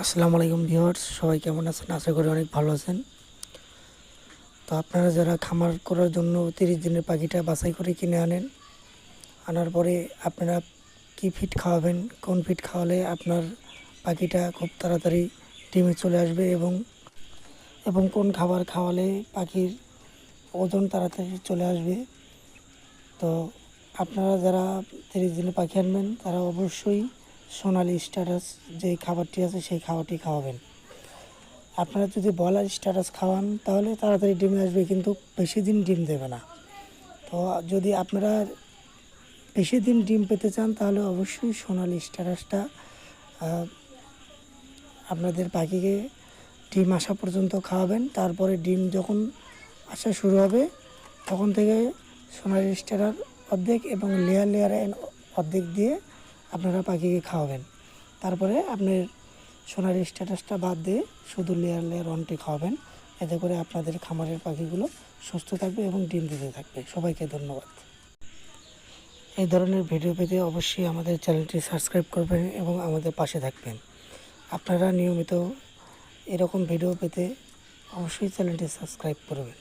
আসসালামু আলাইকুম ভিউয়ার্স, সবাই কেমন আছেন? আশা করি অনেক ভালো আছেন। তো আপনারা যারা খামার করার জন্য 30 দিনের পাখিটা বাছাই করে কিনে আনার পরে আপনারা কি ফিড খাওয়াবেন, কোন ফিড খাওয়ালে আপনার পাখিটা খুব তাড়াতাড়ি ডিমে চলে আসবে এবং কোন খাবার খাওয়ালে পাখির ওজন তাড়াতাড়ি চলে আসবে। তো আপনারা যারা 30 দিনের পাখি আনবেন তারা অবশ্যই সোনালি স্ট্যাটাস যে খাবারটি আছে সেই খাবারটি খাওয়াবেন। আপনারা যদি ব্রয়লার স্ট্যাটাস খাওয়ান তাহলে তাড়াতাড়ি ডিমে আসবে, কিন্তু বেশি দিন ডিম দেবে না। তো যদি আপনারা বেশি দিন ডিম পেতে চান তাহলে অবশ্যই সোনালি স্ট্যাটাসটা আপনাদের পাখিকে ডিম আসা পর্যন্ত খাওয়াবেন। তারপরে ডিম যখন আসা শুরু হবে তখন থেকে সোনালি স্ট্যাটাস অর্ধেক এবং লেয়ার অর্ধেক দিয়ে আপনারা পাখিকে খাওয়াবেন। তারপরে আপনার সোনালি স্ট্যাটাসটা বাদ দিয়ে শুধু লেয়ার অনটি খাওয়াবেন। এতে করে আপনাদের খামারের পাখিগুলো সুস্থ থাকবে এবং ডিম দিতে থাকবে। সবাইকে ধন্যবাদ। এই ধরনের ভিডিও পেতে অবশ্যই আমাদের চ্যানেলটি সাবস্ক্রাইব করবেন এবং আমাদের পাশে থাকবেন। আপনারা নিয়মিত এরকম ভিডিও পেতে অবশ্যই চ্যানেলটি সাবস্ক্রাইব করবেন।